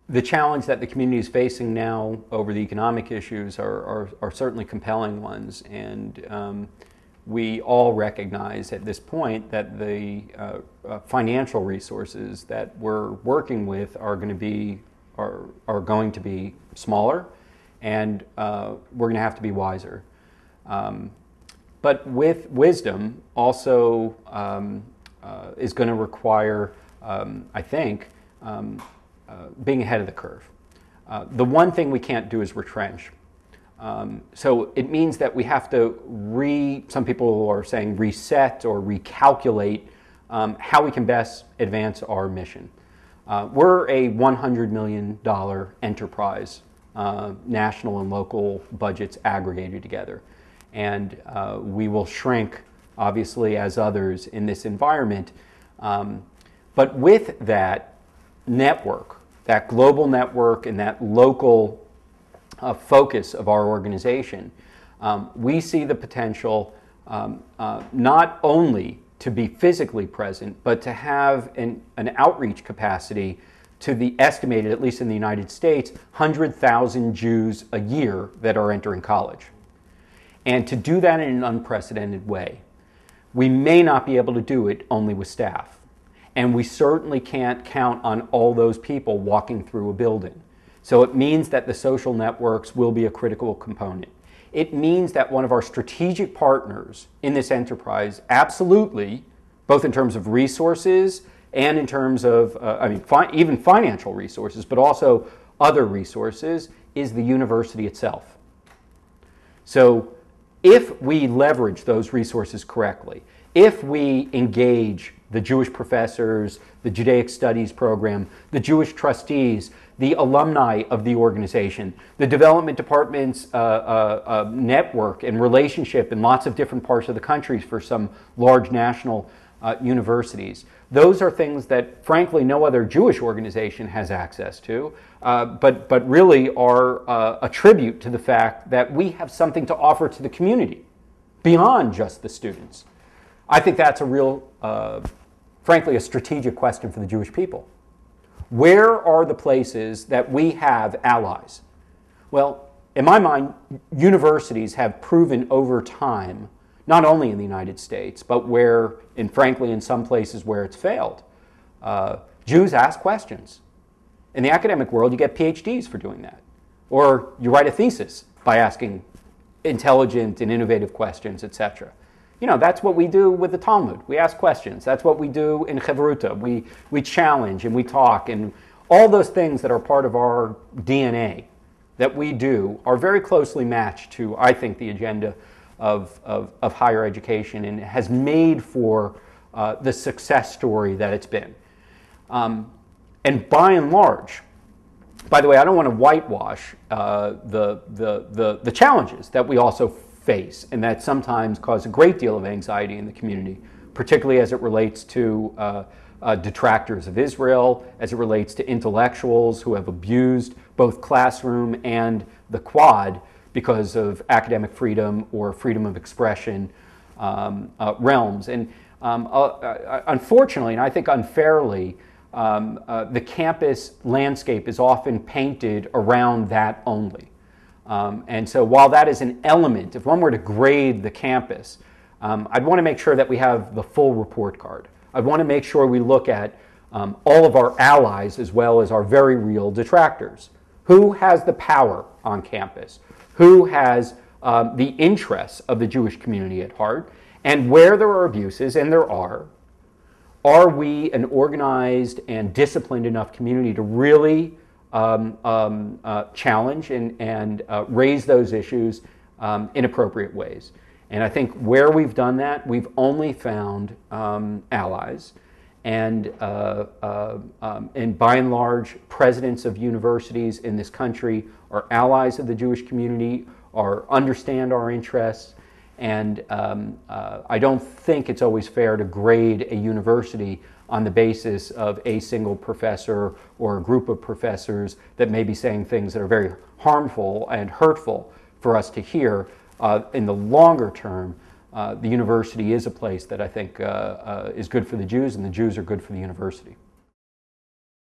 The challenge that the community is facing now over the economic issues are certainly compelling ones, and we all recognize at this point that the financial resources that we're working with are going to be smaller, and we're going to have to be wiser. But with wisdom also is going to require, I think, being ahead of the curve. The one thing we can't do is retrench. So it means that we have to some people are saying reset or recalculate how we can best advance our mission. We're a $100 million enterprise, national and local budgets aggregated together. And we will shrink, obviously, as others in this environment. But with that network, that global network and that local focus of our organization, we see the potential not only to be physically present, but to have an outreach capacity to the estimated, at least in the United States, 100,000 Jews a year that are entering college. And to do that in an unprecedented way. We may not be able to do it only with staff. And we certainly can't count on all those people walking through a building. So it means that the social networks will be a critical component. It means that one of our strategic partners in this enterprise, absolutely, both in terms of resources and in terms of, even financial resources, but also other resources, is the university itself. So if we leverage those resources correctly, if we engage the Jewish professors, the Judaic Studies program, the Jewish trustees, the alumni of the organization, the development department's network and relationship in lots of different parts of the country for some large national universities. Those are things that, frankly, no other Jewish organization has access to, but really are a tribute to the fact that we have something to offer to the community beyond just the students. I think that's a real, frankly, a strategic question for the Jewish people. Where are the places that we have allies? Well, in my mind, universities have proven over time, not only in the United States, but where, and frankly, in some places where it's failed, Jews ask questions. In the academic world, you get PhDs for doing that. Or you write a thesis by asking intelligent and innovative questions, etc. You know, that's what we do with the Talmud. We ask questions. That's what we do in Chevruta. We challenge and we talk, and all those things that are part of our DNA that we do are very closely matched to, I think, the agenda of higher education, and has made for the success story that it's been. And by and large, by the way, I don't want to whitewash the challenges that we also face, and that sometimes cause a great deal of anxiety in the community, particularly as it relates to detractors of Israel, as it relates to intellectuals who have abused both classroom and the quad because of academic freedom or freedom of expression realms. And unfortunately, and I think unfairly, the campus landscape is often painted around that only. And so while that is an element, if one were to grade the campus, I'd want to make sure that we have the full report card. I'd want to make sure we look at all of our allies as well as our very real detractors. Who has the power on campus? Who has the interests of the Jewish community at heart? And where there are abuses, and there are we an organized and disciplined enough community to really challenge and raise those issues in appropriate ways? And I think where we've done that, we've only found allies. And by and large, presidents of universities in this country are allies of the Jewish community, or understand our interests. And I don't think it's always fair to grade a university on the basis of a single professor or a group of professors that may be saying things that are very harmful and hurtful for us to hear. In the longer term, the university is a place that I think is good for the Jews, and the Jews are good for the university.